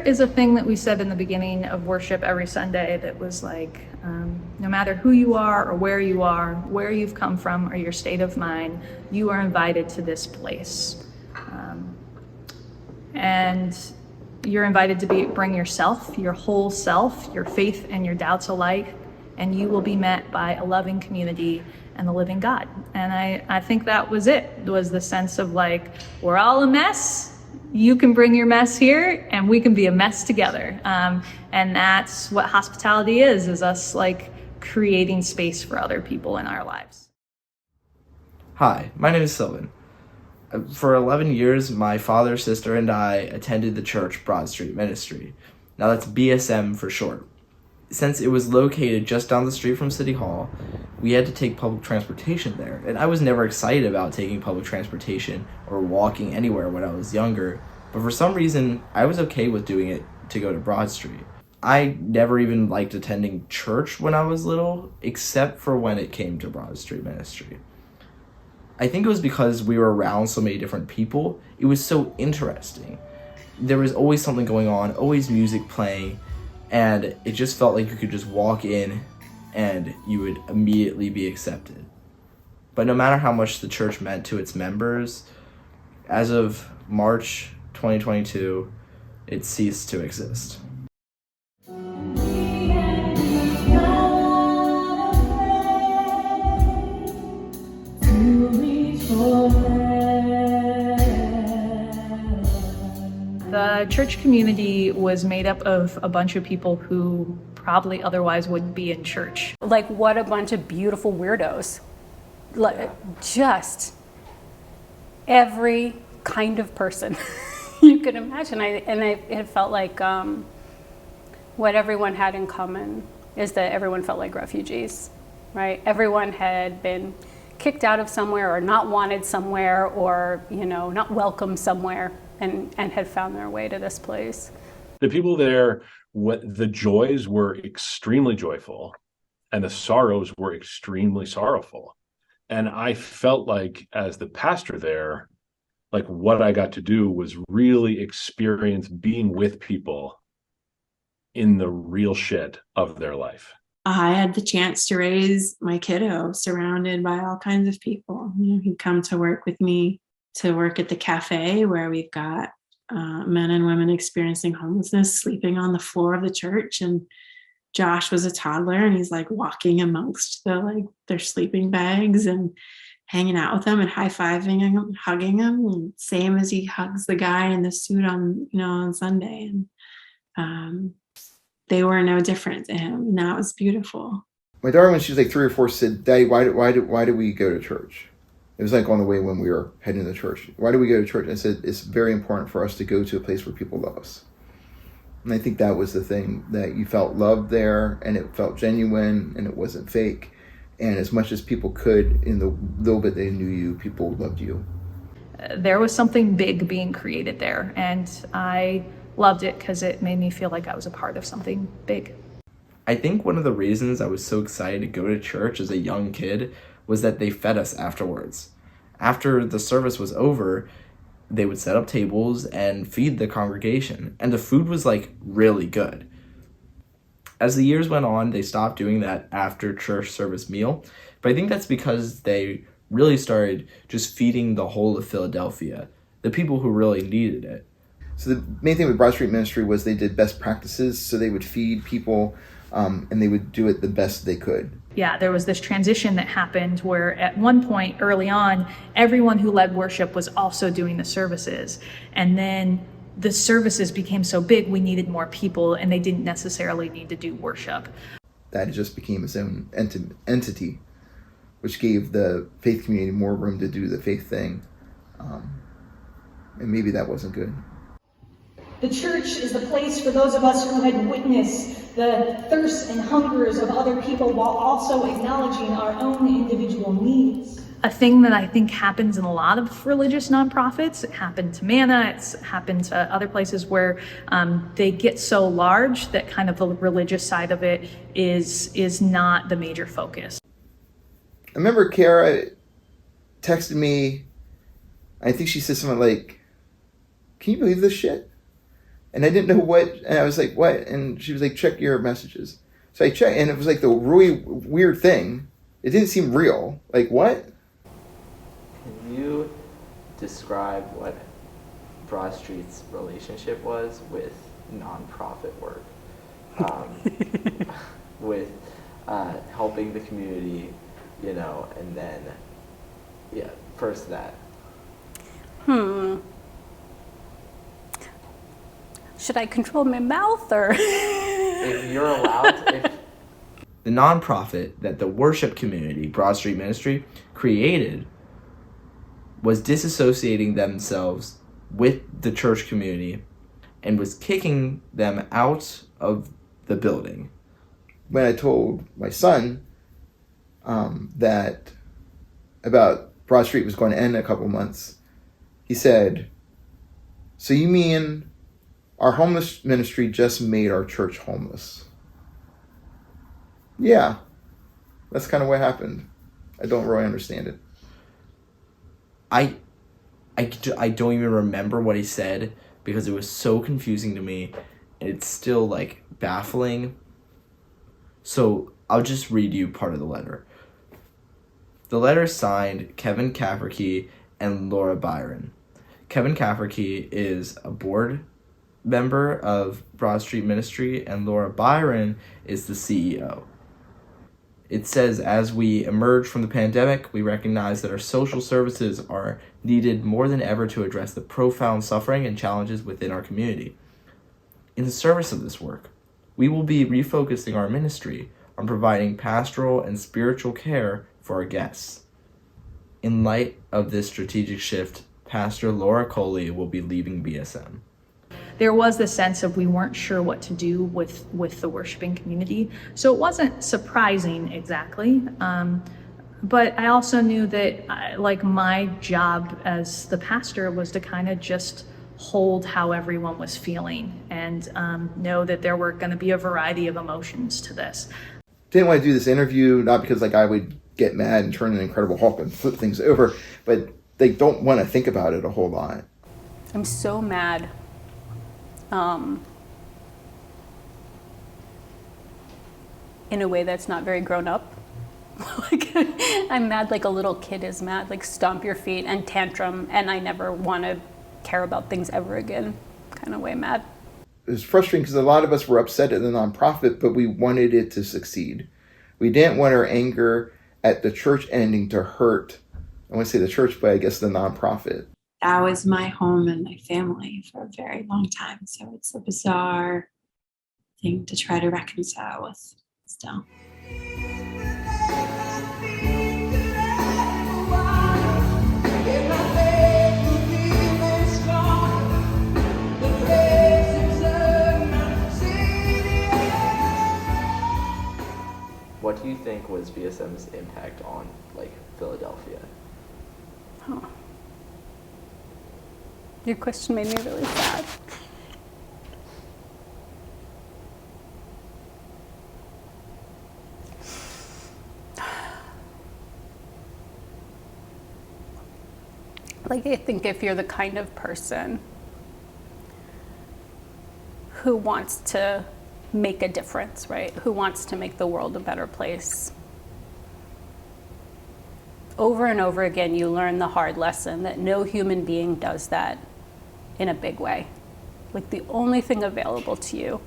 is a thing that we said in the beginning of worship every Sunday that was like, no matter who you are or where you've come from or your state of mind, you are invited to this place. And you're invited to bring yourself, your whole self, your faith and your doubts alike, and you will be met by a loving community and the living God. And I think that was the sense of like, we're all a mess. You can bring your mess here and we can be a mess together. And that's what hospitality is us like creating space for other people in our lives. Hi, my name is Sylvan. For 11 years, my father, sister, and I attended the church Broad Street Ministry. Now that's BSM for short. Since it was located just down the street from City Hall, we had to take public transportation there. And I was never excited about taking public transportation or walking anywhere when I was younger, but for some reason, I was okay with doing it to go to Broad Street. I never even liked attending church when I was little, except for when it came to Broad Street Ministry. I think it was because we were around so many different people. It was so interesting. There was always something going on, always music playing, and it just felt like you could just walk in and you would immediately be accepted. But no matter how much the church meant to its members, as of March 2022, it ceased to exist. The church community was made up of a bunch of people who probably otherwise wouldn't be in church. Like, what a bunch of beautiful weirdos. Like, just every kind of person you could imagine. It felt like what everyone had in common is that everyone felt like refugees, right? Everyone had been kicked out of somewhere or not wanted somewhere or, not welcome somewhere. And had found their way to this place. The people there, the joys were extremely joyful and the sorrows were extremely sorrowful. And I felt like as the pastor there, like what I got to do was really experience being with people in the real shit of their life. I had the chance to raise my kiddo surrounded by all kinds of people. He'd come to work with me to work at the cafe where we've got men and women experiencing homelessness sleeping on the floor of the church. And Josh was a toddler and he's like walking amongst their sleeping bags and hanging out with them and high-fiving them, hugging them, and same as he hugs the guy in the suit on Sunday. And they were no different to him. And that was beautiful. My daughter, when she was like 3 or 4, said, "Daddy, why do we go to church?" It was like on the way when we were heading to church. Why do we go to church? And I said, it's very important for us to go to a place where people love us. And I think that was the thing, that you felt loved there and it felt genuine and it wasn't fake. And as much as people could, in the little bit they knew you, people loved you. There was something big being created there. And I loved it because it made me feel like I was a part of something big. I think one of the reasons I was so excited to go to church as a young kid was that they fed us afterwards. After the service was over, they would set up tables and feed the congregation, and the food was like really good. As the years went on, they stopped doing that after church service meal, but I think that's because they really started just feeding the whole of Philadelphia, the people who really needed it. So the main thing with Broad Street Ministry was they did best practices, so they would feed people and they would do it the best they could. Yeah, there was this transition that happened where at one point early on, everyone who led worship was also doing the services. And then the services became so big, we needed more people and they didn't necessarily need to do worship. That just became its own entity, which gave the faith community more room to do the faith thing. And maybe that wasn't good. The church is the place for those of us who had witnessed the thirsts and hungers of other people while also acknowledging our own individual needs. A thing that I think happens in a lot of religious nonprofits, it happened to Manna, it's happened to other places where they get so large that kind of the religious side of it is not the major focus. I remember Kara texted me, I think she said something like, "Can you believe this shit?" And I didn't know what, and I was like, what? And she was like, check your messages. So I checked, and it was like the really weird thing. It didn't seem real. Like, what? Can you describe what Broad Street's relationship was with nonprofit work? With helping the community, and then, first that. Should I control my mouth or? If you're allowed, The nonprofit that the worship community, Broad Street Ministry, created was disassociating themselves with the church community and was kicking them out of the building. When I told my son that about Broad Street was going to end in a couple months, he said, so you mean our homeless ministry just made our church homeless? Yeah, that's kind of what happened. I don't really understand it. I don't even remember what he said because it was so confusing to me. It's still like baffling. So I'll just read you part of the letter. The letter is signed Kevin Cafferkey and Laura Byron. Kevin Cafferkey is a board member of Broad Street Ministry, and Laura Byron is the CEO. It says, as we emerge from the pandemic, we recognize that our social services are needed more than ever to address the profound suffering and challenges within our community. In the service of this work, we will be refocusing our ministry on providing pastoral and spiritual care for our guests. In light of this strategic shift, Pastor Laura Coley will be leaving BSM. There was this sense of we weren't sure what to do with the worshiping community. So it wasn't surprising exactly. But I also knew that my job as the pastor was to kind of just hold how everyone was feeling and know that there were going to be a variety of emotions to this. Didn't want to do this interview, not because I would get mad and turn an Incredible Hulk and flip things over, but they don't want to think about it a whole lot. I'm so mad. In a way that's not very grown up. I'm mad like a little kid is mad, like stomp your feet and tantrum, and I never want to care about things ever again kind of way mad. It was frustrating because a lot of us were upset at the nonprofit, but we wanted it to succeed. We didn't want our anger at the church ending to hurt, I want to say the church, but I guess the nonprofit. That was my home and my family for a very long time. So it's a bizarre thing to try to reconcile with still. What do you think was BSM's impact on Philadelphia? Huh. Your question made me really sad. I think if you're the kind of person who wants to make a difference, right? Who wants to make the world a better place. Over and over again, you learn the hard lesson that no human being does that in a big way. The only thing available to you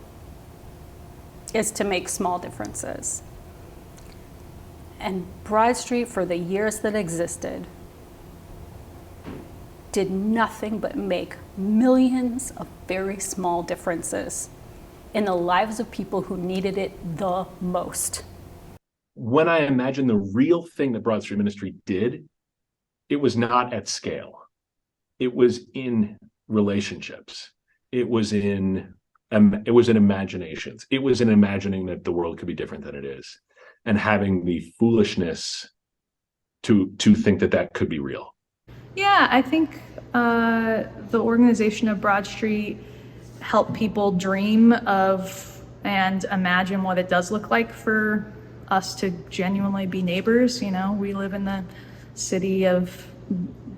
is to make small differences. And Broad Street, for the years that existed, did nothing but make millions of very small differences in the lives of people who needed it the most. When I imagine the real thing that Broad Street Ministry did, it was not at scale. It was in relationships. It was in imaginations. It was in imagining that the world could be different than it is, and having the foolishness to think that could be real. Yeah, I think the organization of Broad Street helped people dream of and imagine what it does look like for us to genuinely be neighbors. We live in the city of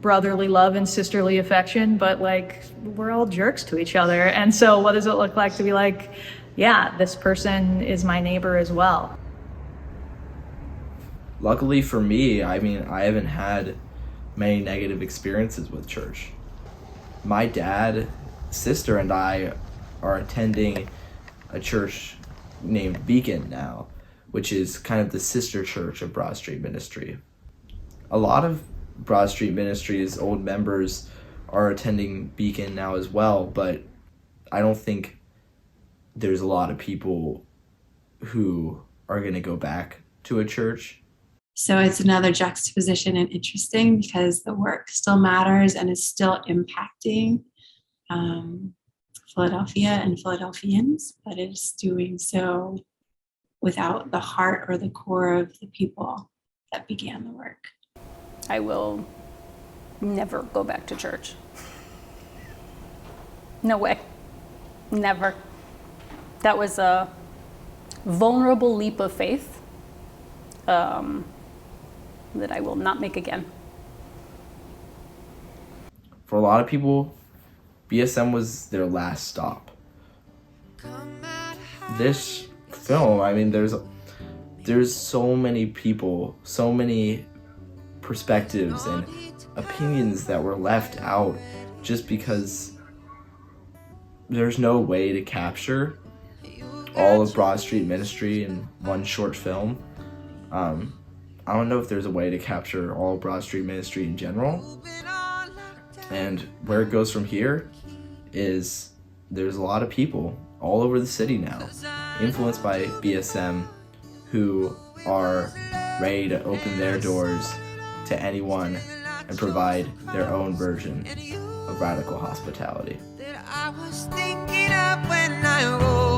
brotherly love and sisterly affection, but like we're all jerks to each other. And so what does it look like to be like, yeah, this person is my neighbor as well? Luckily for me, I mean, I haven't had many negative experiences with church. My dad, sister, and I are attending a church named Beacon now, which is kind of the sister church of Broad Street Ministry. A lot of Broad Street Ministry's old members are attending Beacon now as well, but I don't think there's a lot of people who are going to go back to a church. So it's another juxtaposition and interesting because the work still matters and is still impacting Philadelphia and Philadelphians, but it is doing so without the heart or the core of the people that began the work. I will never go back to church. No way. Never. That was a vulnerable leap of faith that I will not make again. For a lot of people, BSM was their last stop. This film, I mean, there's so many people, so many perspectives and opinions that were left out just because there's no way to capture all of Broad Street Ministry in one short film. I don't know if there's a way to capture all of Broad Street Ministry in general. And where it goes from here is there's a lot of people all over the city now, influenced by BSM, who are ready to open their doors to anyone and provide their own version of radical hospitality. I was thinking of when I woke